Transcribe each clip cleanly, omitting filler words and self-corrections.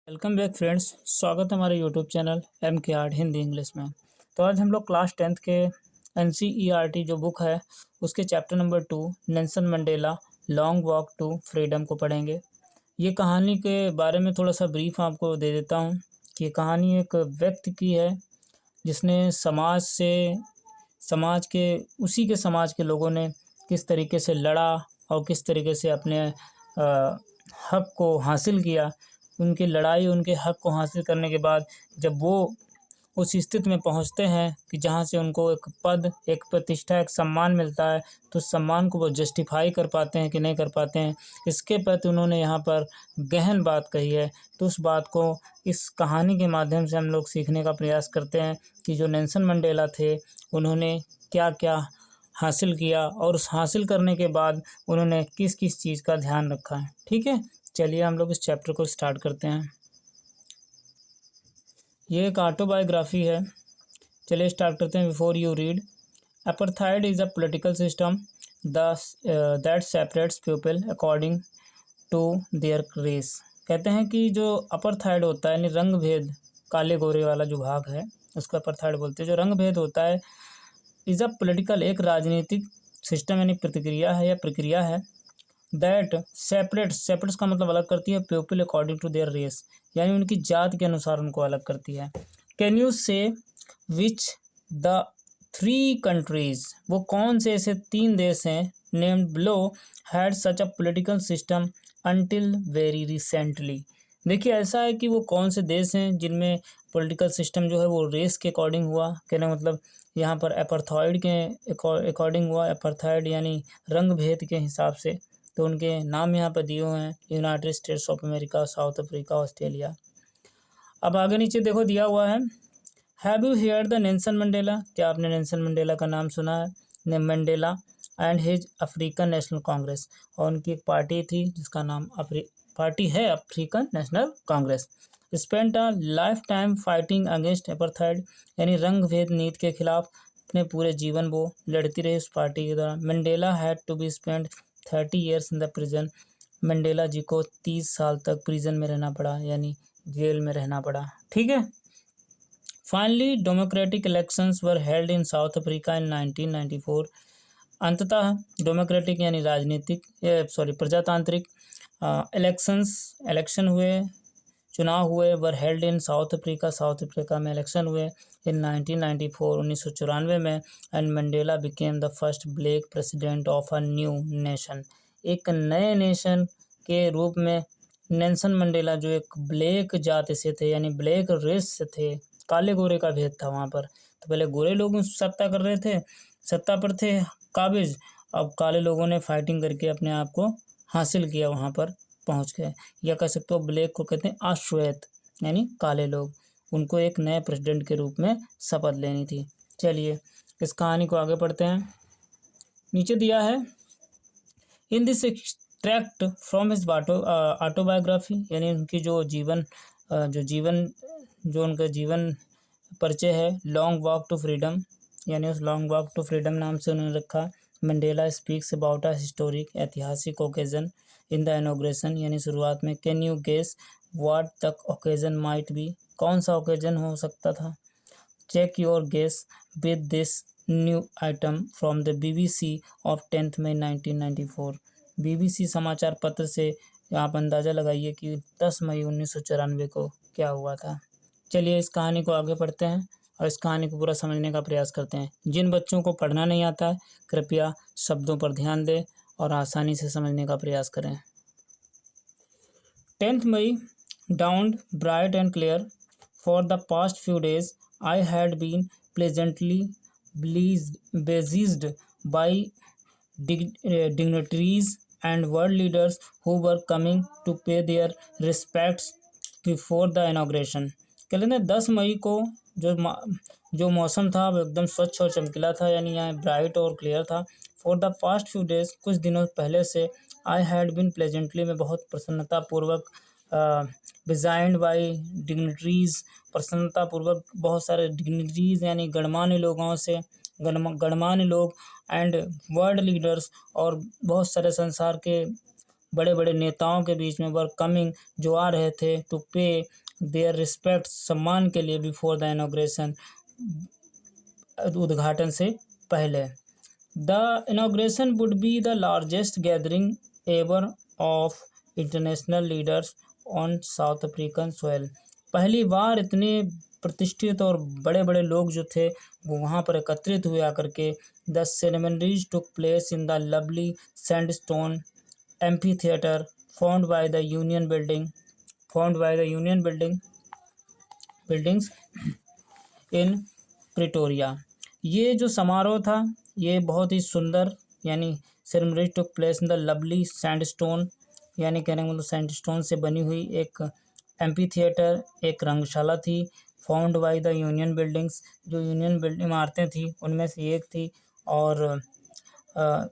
Welcome back friends. स्वागत है हमारे YouTube channel MK Hindi English में। तो आज हम लोग क्लास 10th के NCERT जो बुक है उसके chapter number 2 Nelson Mandela long walk to freedom को पढ़ेंगे। ये कहानी के बारे में थोड़ा सा ब्रीफ आपको दे देता हूँ कि ये कहानी एक व्यक्ति की है जिसने समाज के लोगों ने किस तरीके से लड़ा और किस तरीके से अपने हक को हासिल किया। उनकी लड़ाई, उनके हक को हासिल करने के बाद जब वो उस स्थिति में पहुंचते हैं कि जहां से उनको एक पद, एक प्रतिष्ठा, एक सम्मान मिलता है, तो उस सम्मान को वो जस्टिफाई कर पाते हैं कि नहीं कर पाते हैं, इसके प्रति उन्होंने यहाँ पर गहन बात कही है। तो उस बात को इस कहानी के माध्यम से हम लोग सीखने का प्रयास करते हैं कि जो नेल्सन मंडेला थे उन्होंने क्या क्या हासिल किया और उस हासिल करने के बाद उन्होंने किस किस चीज़ का ध्यान रखा है। ठीक है, चलिए हम लोग इस चैप्टर को स्टार्ट करते हैं। ये एक ऑटोबायोग्राफी है। चलिए स्टार्ट करते हैं। Before you read, apartheid is a political system that separates people according to their race. कहते हैं कि जो अपार्थाइड होता है यानी रंग भेद, काले गोरे वाला जो भाग है उसको अपार्थाइड बोलते हैं। जो रंग भेद होता है इज़ अ पॉलिटिकल, एक राजनीतिक सिस्टम यानी प्रतिक्रिया है या प्रक्रिया है। दैट सेपरेट्स का मतलब अलग करती है people according to their race, यानी उनकी जात के अनुसार उनको अलग करती है। कैन यू से विच द 3 कंट्रीज, वो कौन से ऐसे 3 देश हैं named below had such a political system until very recently. देखिए ऐसा है कि वो कौन से देश हैं जिनमें पॉलिटिकल सिस्टम जो है वो रेस के अकॉर्डिंग हुआ। कहने मतलब यहाँ पर अपार्थाइड के अकॉर्डिंग हुआ। अपार्थाइड यानी रंग भेद के हिसाब से। तो उनके नाम यहाँ पर दिए हुए हैं, United states of America, south Africa, Australia. अब आगे नीचे देखो दिया हुआ है, have you heard the Nelson Mandela, क्या आपने नेल्सन मंडेला का नाम सुना है। Mandela and his African national Congress, और उनकी एक पार्टी थी जिसका नाम पार्टी है African national Congress. Spent a life time fighting against apartheid, यानी रंग भेद नीति के खिलाफ अपने पूरे जीवन वो लड़ती रही उस पार्टी के द्वारा। Mandela had to be spend 30 years in the prison, Mandela ji को 30 साल तक प्रिजन में रहना पड़ा, यानी जेल में रहना पड़ा। ठीक है। Finally democratic elections were held in south Africa in 1994। अंततः डेमोक्रेटिक यानी प्रजातांत्रिक इलेक्शन हुए, चुनाव हुए, were held in south Africa में इलेक्शन हुए इन 1994 1994 में। And Mandela became the first black president of a new nation, एक नए नेशन के रूप में नेल्सन मंडेला जो एक ब्लैक जाति से थे यानी ब्लैक रेस से थे, काले गोरे का भेद था वहाँ पर। तो पहले गोरे लोग सत्ता कर रहे थे, सत्ता पर थे काबिज, अब काले लोगों ने फाइटिंग करके अपने आप को हासिल किया, वहाँ पर पहुँच गए। या कह सकते हो ब्लैक को कहते हैं अश्वेत, यानी काले लोग, उनको एक नए प्रेसिडेंट के रूप में शपथ लेनी थी। चलिए इस कहानी को आगे पढ़ते हैं। नीचे दिया है, in this extract from his autobiography, यानी उनकी जो उनका जीवन परिचय है, लॉन्ग वॉक टू फ्रीडम, यानी उस लॉन्ग वॉक टू फ्रीडम नाम से उन्होंने रखा। Mandela speaks about a historic, ऐतिहासिक ओकेजन इन द इनॉग्रेशन, यानी शुरुआत में। Can you guess what the occasion might be, कौन सा ओकेजन हो सकता था। Check your guess with this new item from the BBC of 10 May 1994। BBC समाचार पत्र से आप अंदाज़ा लगाइए कि 10 मई 1994 को क्या हुआ था। चलिए इस कहानी को आगे पढ़ते हैं और इस कहानी को पूरा समझने का प्रयास करते हैं। जिन बच्चों को पढ़ना नहीं आता है कृपया शब्दों पर ध्यान दें और आसानी से समझने का प्रयास करें। 10 मई dawned bright and clear. For the past few days I had been pleasantly besieged by dignitaries and world leaders who were coming to pay their respects before the inauguration। कहते हैं 10 मई को जो मौसम था वो एकदम स्वच्छ और चमकीला था, यानी यहाँ ब्राइट और क्लियर था। For the past few days, कुछ दिनों पहले से, आई हैड बीन प्लेजेंटली, में बहुत प्रसन्नतापूर्वक, डिजाइंड बाई डिग्निटरीज, प्रसन्नतापूर्वक बहुत सारे डिग्निटरीज यानी गणमान्य लोगों से, गणमान्य लोग, एंड वर्ल्ड लीडर्स, और बहुत सारे संसार के बड़े बड़े नेताओं के बीच में वर कमिंग, जो आ रहे थे, टू पे देयर रिस्पेक्ट, सम्मान के लिए, बिफोर द इनॉग्रेशन, उद्घाटन से पहले। The inauguration would be the largest gathering ever of international leaders on south African soil. पहली बार इतने प्रतिष्ठित और बड़े बड़े लोग जो थे वो वहाँ पर एकत्रित हुए आकर के। The ceremonies took place in the lovely sandstone amphi theatre found by the union buildings in Pretoria. ये जो समारोह था ये बहुत ही सुंदर, यानी ceremony took place in the lovely sandstone, यानी कहने का मतलब सैंडस्टोन से बनी हुई एक एम्पी थिएटर, एक रंगशाला थी। Found by the union buildings, जो यूनियन बिल्डिंग इमारतें थी उनमें से एक थी, और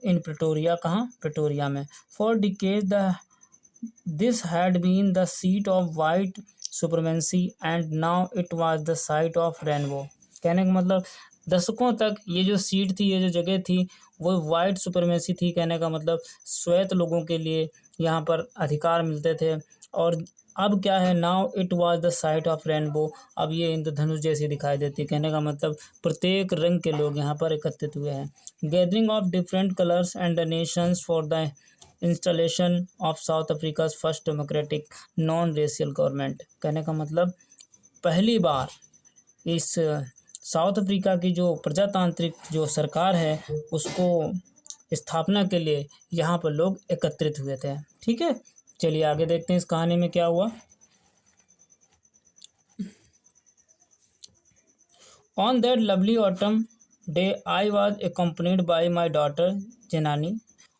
इन प्रिटोरिया, कहाँ, प्रिटोरिया में। For decade this had been the seat of white supremacy and now it was the site of rainbow. कहने का मतलब दशकों तक ये जो सीट थी, ये जो जगह थी, वो वाइट सुपरमेसी थी। कहने का मतलब श्वेत लोगों के लिए यहाँ पर अधिकार मिलते थे। और अब क्या है, now it was the site of rainbow, अब ये इंद्रधनुष जैसी दिखाई देती है। कहने का मतलब प्रत्येक रंग के लोग यहाँ पर एकत्रित हुए हैं। Gathering of different colours and the Nations for the installation of south Africa first democratic non racial government. कहने का मतलब पहली बार इस साउथ अफ्रीका की जो प्रजातांत्रिक जो सरकार है उसको स्थापना के लिए यहाँ पर लोग एकत्रित हुए थे। ठीक है, चलिए आगे देखते हैं इस कहानी में क्या हुआ। On that lovely autumn day I was accompanied by my daughter Janani.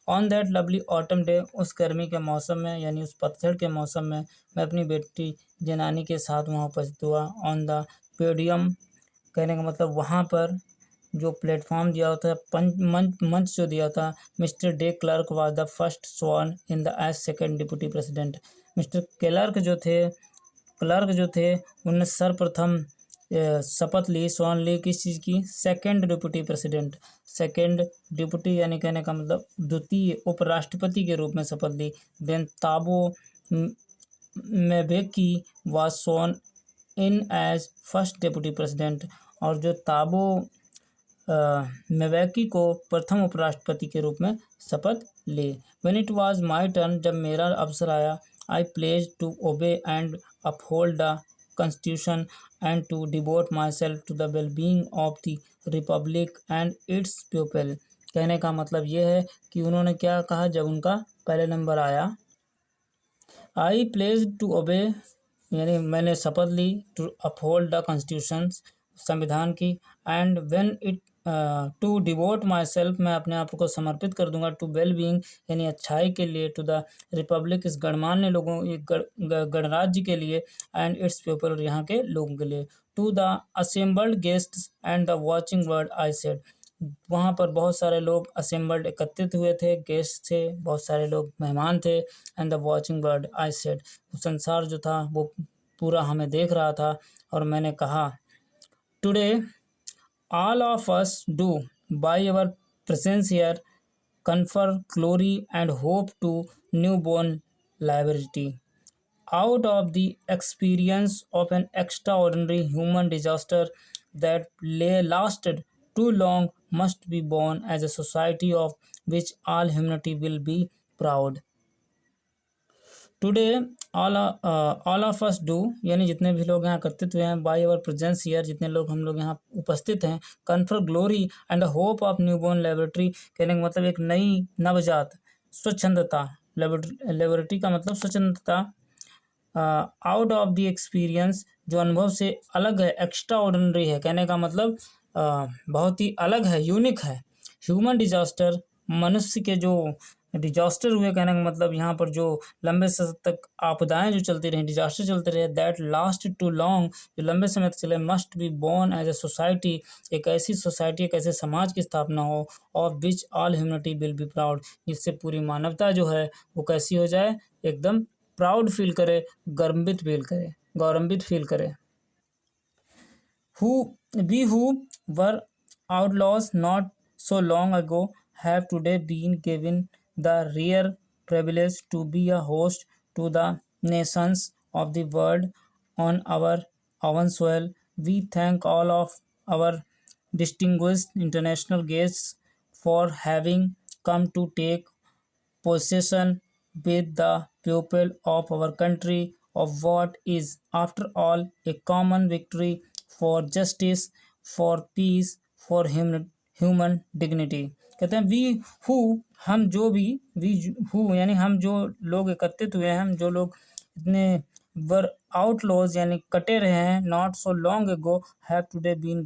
On that lovely autumn day, उस गर्मी के मौसम में, यानी उस पतझड़ के मौसम में, मैं अपनी बेटी जेनानी के साथ वहाँ उपस्थित हुआ। ऑन द पोडियम, कहने का मतलब वहाँ पर जो प्लेटफॉर्म दिया होता है, मंच जो दिया था, mister de Klerk was the first sworn in the as second deputy president. Mister Klerk जो थे उन्होंने सर्वप्रथम शपथ ली, स्वॉर्न ली, किस चीज़ की, second deputy president, second deputy यानी कहने का मतलब द्वितीय उपराष्ट्रपति के रूप में शपथ ली। Then Thabo Mbeki was sworn in as first deputy president, और जो ताबो म्बेकी को प्रथम उपराष्ट्रपति के रूप में शपथ ली। When it was my turn, जब मेरा अवसर आया, I pledge to obey and uphold the constitution and to devote myself to the wellbeing of the republic and its people. कहने का मतलब ये है कि उन्होंने क्या कहा जब उनका पहले नंबर आया, आई प्लेज टू ओबे, यानी मैंने शपथ ली, टू अपहोल्ड द कॉन्स्टिट्यूशन, संविधान की, and when it to devote myself, मैं अपने आप को समर्पित कर दूंगा, टू वेल बीइंग यानी अच्छाई के लिए, टू द रिपब्लिक इस गणमान्य लोगों, गणराज्य के लिए, एंड इट्स पीपल यहाँ के लोगों के लिए, to the assembled guests and the watching word I said. वहाँ पर बहुत सारे लोग असेंबल्ड एकत्रित हुए थे, गेस्ट थे, बहुत सारे लोग मेहमान थे, and the watching word I said, संसार जो था वो पूरा हमें देख रहा था, और मैंने कहा, today all of us do by our presence here confer glory and hope to newborn liberty. Out of the experience of an extraordinary human disaster that lasted too long must be born as a society of which all humanity will be proud. Today all of us do, यानी जितने भी लोग यहाँ एकत्रित हुए हैं, by our presence here, जितने लोग हम लोग यहाँ उपस्थित हैं, confer glory and hope of newborn laboratory, कहने का मतलब एक नई नवजात स्वच्छंदता, लेबोरेटरी का मतलब स्वच्छंदता, आउट ऑफ द एक्सपीरियंस जो अनुभव से अलग है, एक्स्ट्रा ऑर्डिनरी है, कहने का मतलब बहुत ही अलग है, यूनिक है, ह्यूमन डिजास्टर, मनुष्य के जो डिजास्टर हुए, कहने का मतलब यहाँ पर जो लंबे समय तक आपदाएं जो चलती रहीं, डिजास्टर चलते रहे, दैट लास्ट टू लॉन्ग, जो लंबे समय तक चले, must be born as a society, एक ऐसी सोसाइटी, एक ऐसे समाज की स्थापना हो, of which all humanity will be proud, जिससे पूरी मानवता जो है वो कैसी हो जाए, एकदम प्राउड फील करे, गौरवान्वित फील करे। We who were outlaws not so long ago have today been given the rare privilege to be a host to the nations of the world on our own soil. We thank all of our distinguished international guests for having come to take possession with the people of our country of what is, after all, a common victory for justice, for peace, for human dignity. कहते हैं we who, हम जो भी, we who यानी हम जो लोग एकत्रित हुए हैं, हम जो लोग इतने वर आउटलॉज यानी कटे रहे हैं, not so long ago have today been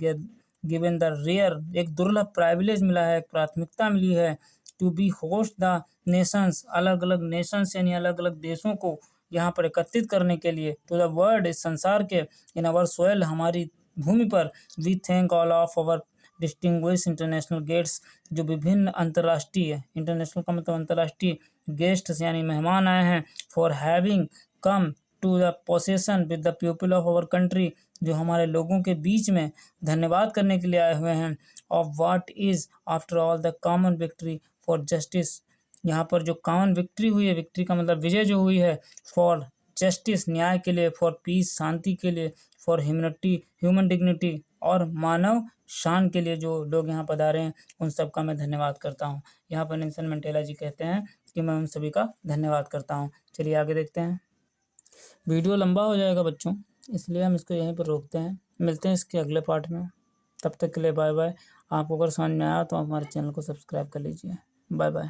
given the rare, एक दुर्लभ प्राइविलेज मिला है, एक प्राथमिकता मिली है, to be host the nations, अलग अलग नेशंस यानी अलग अलग देशों को यहाँ पर एकत्रित करने के लिए, टू द वर्ल्ड, इस संसार के, इन आवर सोयल, हमारी भूमि पर. We thank all of our distinguish international guests, जो विभिन्न अंतर्राष्ट्रीय, इंटरनेशनल का मतलब अंतर्राष्ट्रीय, गेस्ट्स यानी मेहमान आए हैं, for having come to the possession with the people of our country, जो हमारे लोगों के बीच में धन्यवाद करने के लिए आए हुए हैं, of what is after all the common victory for justice, यहाँ पर जो कॉमन विक्ट्री हुई है, विक्ट्री का मतलब विजय जो हुई है, फॉर जस्टिस, न्याय के लिए, फॉर पीस, शांति के लिए, फॉर ह्यूमन डिग्निटी, और मानव शान के लिए जो लोग यहाँ पधारे हैं, उन सब का मैं धन्यवाद करता हूँ. यहाँ पर नेल्सन मंडेला जी कहते हैं कि मैं उन सभी का धन्यवाद करता हूँ. चलिए आगे देखते हैं. वीडियो लंबा हो जाएगा बच्चों, इसलिए हम इसको यहीं पर रोकते हैं. मिलते हैं इसके अगले पार्ट में. तब तक के लिए बाय बाय. आपको अगर समझ में आया तो हमारे चैनल को सब्सक्राइब कर लीजिए. Bye bye.